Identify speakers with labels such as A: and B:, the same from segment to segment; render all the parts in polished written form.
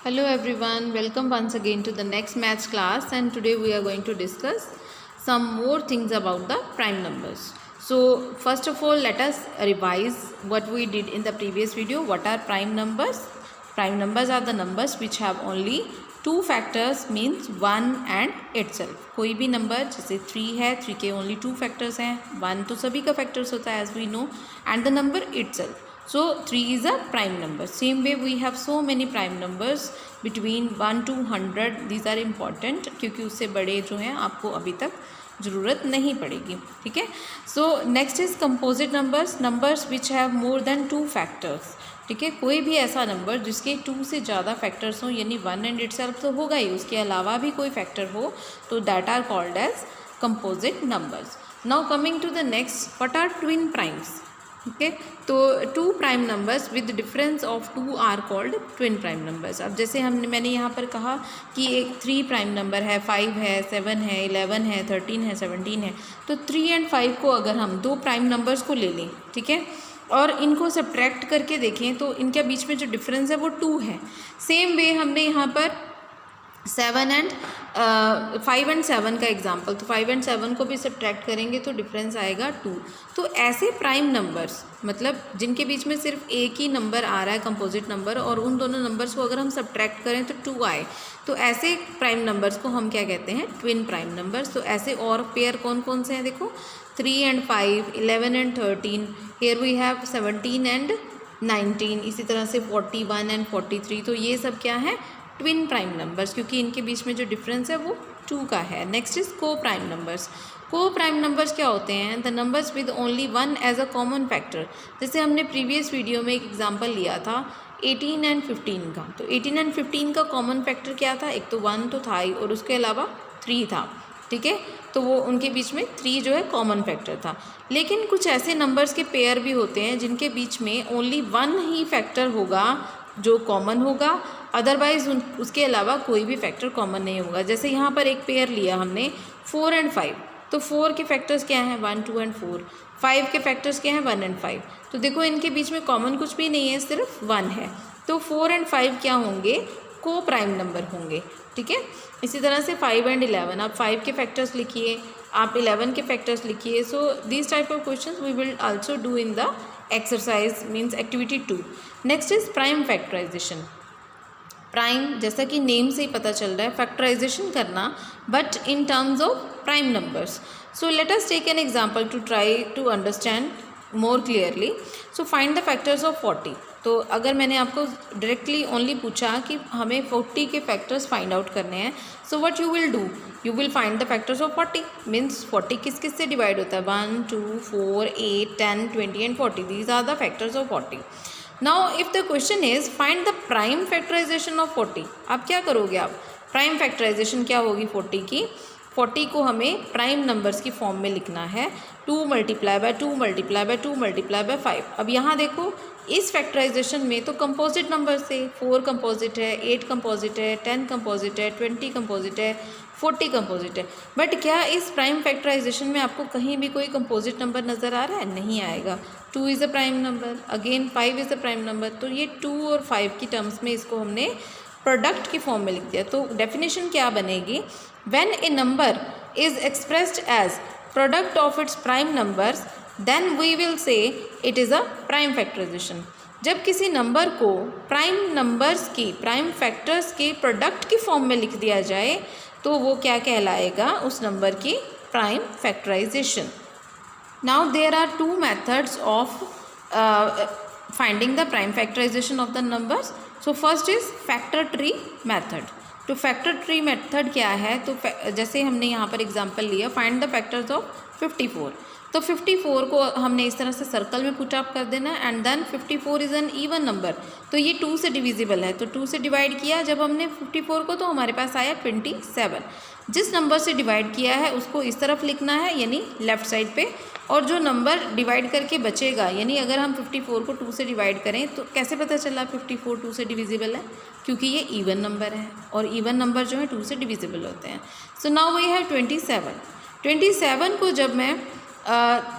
A: Hello everyone, welcome once again to the next maths class, and today we are going to discuss some more things about the prime numbers. So first of all, let us revise what we did in the previous video. What are prime numbers? Prime numbers are the numbers which have only two factors, means 1 and itself. कोई भी number जैसे 3 है, 3 के only two factors हैं, 1 तो सभी का factors होता है as we know, and the number itself. So 3 is a prime number. Same way we have so many prime numbers between 1 to 100. These are important क्योंकि उससे बड़े जो हैं आपको अभी तक ज़रूरत नहीं पड़ेगी. ठीक है. So next is composite numbers. Numbers which have more than two factors. ठीक है. कोई भी ऐसा नंबर जिसके 2 से ज़्यादा फैक्टर्स हों, यानी 1 एंड इटसेल्फ तो होगा ही, उसके अलावा भी कोई फैक्टर हो तो that are called as composite numbers. Now coming to the next, what are twin primes? Okay. तो two prime numbers with difference of 2 are called twin prime numbers. अब जैसे मैंने यहाँ पर कहा कि एक 3 प्राइम नंबर है, 5 है, 7 है, 11 है, 13 है, 17 है, तो 3 एंड 5 को अगर हम 2 प्राइम नंबर्स को ले लें, ठीक है, और इनको सब्ट्रैक्ट करके देखें तो इनके बीच में जो डिफरेंस है वो 2 है. सेम वे हमने यहाँ पर 5 एंड 7 का एग्जांपल, तो 5 एंड 7 को भी सब्ट्रैक्ट करेंगे तो डिफरेंस आएगा 2. तो ऐसे प्राइम नंबर्स, मतलब जिनके बीच में सिर्फ एक ही नंबर आ रहा है कंपोजिट नंबर, और उन दोनों नंबर्स को अगर हम सब्ट्रैक्ट करें तो 2 आए, तो ऐसे प्राइम नंबर्स को हम क्या कहते हैं? Twin prime numbers. तो ऐसे और पेयर कौन कौन से हैं? देखो, 3 and 5, 11 and 13, here we have 17 and 19, इसी तरह से 41 एंड 43. तो ये सब क्या है? ट्विन प्राइम नंबर्स, क्योंकि इनके बीच में जो डिफरेंस है वो 2 का है. नेक्स्ट इज को प्राइम नंबर्स. को प्राइम नंबर्स क्या होते हैं? The numbers with only 1 as a common factor. जैसे हमने प्रीवियस वीडियो में एक एग्जांपल लिया था 18 एंड 15 का. तो 18 एंड 15 का कॉमन फैक्टर क्या था? एक तो 1 तो था ही, और उसके अलावा 3 था. ठीक है. तो वो उनके बीच में 3 जो है कॉमन फैक्टर था. लेकिन कुछ ऐसे नंबर्स के पेयर भी होते हैं जिनके बीच में ओनली 1 ही फैक्टर होगा जो कॉमन होगा, अदरवाइज उसके अलावा कोई भी फैक्टर कॉमन नहीं होगा. जैसे यहाँ पर एक पेयर लिया हमने 4 एंड 5. तो 4 के फैक्टर्स क्या हैं? 1, 2 एंड 4. 5 के फैक्टर्स क्या हैं? 1 एंड 5. तो देखो इनके बीच में कॉमन कुछ भी नहीं है, सिर्फ 1 है. तो 4 एंड 5 क्या होंगे? को प्राइम नंबर होंगे. ठीक है. इसी तरह से 5 एंड 11, आप 5 के फैक्टर्स लिखिए, आप 11 के फैक्टर्स लिखिए. So this type of questions we will also do in the exercise means activity 2. Next is prime factorization. Prime, जैसा कि नेम से ही पता चल रहा है, फैक्टराइजेशन करना, but in terms of prime numbers. So let us take an example to try to understand more clearly. So find the factors of 40. तो अगर मैंने आपको डायरेक्टली ओनली पूछा कि हमें 40 के फैक्टर्स फाइंड आउट करने हैं, so what you will do? You will find the factors of 40. Means 40 किस किस से डिवाइड होता है? 1, 2, 4, 8, 10, 20 and 40. These are the factors of 40. Now if the question is find the prime factorization of 40. आप क्या करोगे? आप प्राइम फैक्टराइजेशन क्या होगी 40 की? 40 को हमें प्राइम नंबर्स की फॉर्म में लिखना है. 2 multiply bye 2 multiply bye 2 multiply bye 5. अब यहाँ देखो, इस फैक्टराइजेशन में तो कंपोजिट नंबर से 4 कंपोजिट है, 8 कंपोजिट है, 10 कंपोजिट है, 20 कंपोजिट है, 40 कंपोजिट है. बट क्या इस प्राइम फैक्टराइजेशन में आपको कहीं भी कोई कंपोजिट नंबर नज़र आ रहा है? नहीं आएगा. 2 is a prime number, again 5 is a prime number. तो ये 2 और 5 की टर्म्स में इसको हमने प्रोडक्ट की फॉर्म में लिख दिया. तो डेफिनेशन क्या बनेगी? When a number is expressed as product of its prime numbers, then we will say it is a prime factorization. जब किसी नंबर को प्राइम नंबर्स की, प्राइम फैक्टर्स के प्रोडक्ट की फॉर्म में लिख दिया जाए तो वो क्या कहलाएगा? उस नंबर की prime factorization. Now there are 2 methods of finding the prime factorization of the numbers. So first is factor tree method. तो फैक्टर ट्री मेथड क्या है? तो जैसे हमने यहाँ पर एग्जांपल लिया, फाइंड द फैक्टर्स ऑफ 54. तो 54 को हमने इस तरह से सर्कल में पुट अप कर देना, and then 54 is an even number. तो ये 2 से डिविजिबल है, तो 2 से डिवाइड किया जब हमने 54 को, तो हमारे पास आया 27. जिस नंबर से डिवाइड किया है उसको इस तरफ लिखना है, यानी लेफ़्ट साइड पे, और जो नंबर डिवाइड करके बचेगा, यानी अगर हम 54 को 2 से डिवाइड करें तो कैसे पता चला 54 2 से डिविजिबल है? क्योंकि ये इवन नंबर है, और इवन नंबर जो है 2 से डिविजिबल होते हैं. So now we have 27. 27 को जब मैं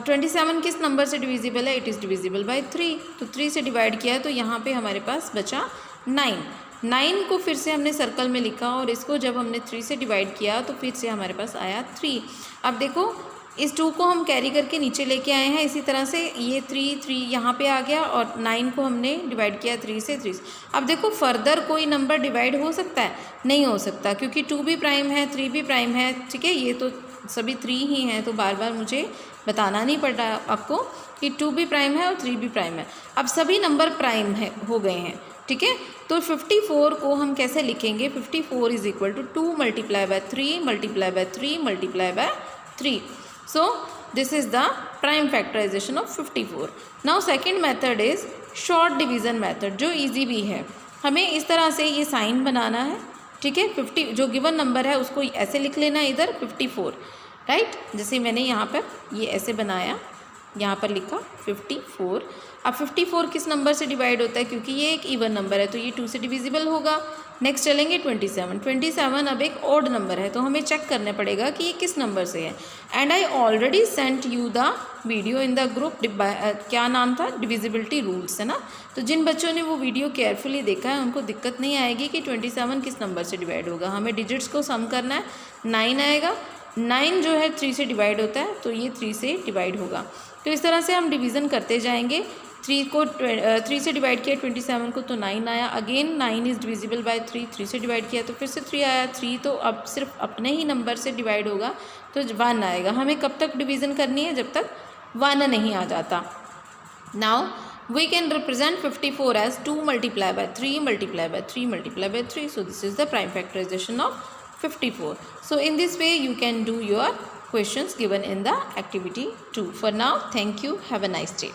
A: 27 किस नंबर से डिविजिबल है? It is divisible by 3. तो 3 से डिवाइड किया है तो यहाँ पे हमारे पास बचा 9. 9 को फिर से हमने सर्कल में लिखा और इसको जब हमने 3 से डिवाइड किया तो फिर से हमारे पास आया 3। अब देखो इस 2 को हम कैरी करके नीचे लेके आए हैं, इसी तरह से ये 3 यहाँ पे आ गया और 9 को हमने डिवाइड किया 3 से। अब देखो फर्दर कोई नंबर डिवाइड हो सकता है? नहीं हो सकता, क्योंकि 2 भी प्राइम है 3 भी प्राइम है, ठीक है। ये तो सभी 3 ही हैं, तो बार बार मुझे बताना नहीं पड़ रहा आपको कि 2 भी प्राइम है और 3 भी प्राइम है। अब सभी नंबर प्राइम है हो गए हैं, ठीक है। तो 54 को हम कैसे लिखेंगे? 54 is equal to 2 multiply by 3 multiply by 3 multiply by 3। So this is the prime factorization of 54. Now second method is short division method, जो easy भी है। हमें इस तरह से ये साइन बनाना है, ठीक है। 50 जो गिवन नंबर है उसको ऐसे लिख लेना है इधर 54, राइट। जैसे मैंने यहाँ पर ये ऐसे बनाया, यहाँ पर लिखा 54। अब 54 किस नंबर से डिवाइड होता है? क्योंकि ये एक इवन नंबर है तो ये 2 से डिविजिबल होगा। नेक्स्ट चलेंगे 27 अब एक ऑड नंबर है तो हमें चेक करना पड़ेगा कि ये किस नंबर से है। And I already sent you the video in the group, क्या नाम था? डिविजिबिलिटी रूल्स, है ना। तो जिन बच्चों ने वो वीडियो केयरफुली देखा है उनको दिक्कत नहीं आएगी कि 27 किस नंबर से डिवाइड होगा। हमें डिजिट्स को सम करना है, 9 आएगा। 9 जो है 3 से डिवाइड होता है तो ये 3 से डिवाइड होगा। तो इस तरह से हम डिवीज़न करते जाएंगे। 3 से डिवाइड किया 27 को तो 9 आया। अगेन 9 इज़ डिविजिबल बाय 3 से डिवाइड किया तो फिर से 3 आया। 3 तो अब सिर्फ अपने ही नंबर से डिवाइड होगा तो 1 आएगा। हमें कब तक डिवीज़न करनी है? जब तक 1 नहीं आ जाता। Now we can represent 54 as 2 multiplied by 3 multiplied by 3 multiplied by 3. So this is the prime factorization of 54. So in this way you can do your questions given in the activity 2. For now, thank you. Have a nice day.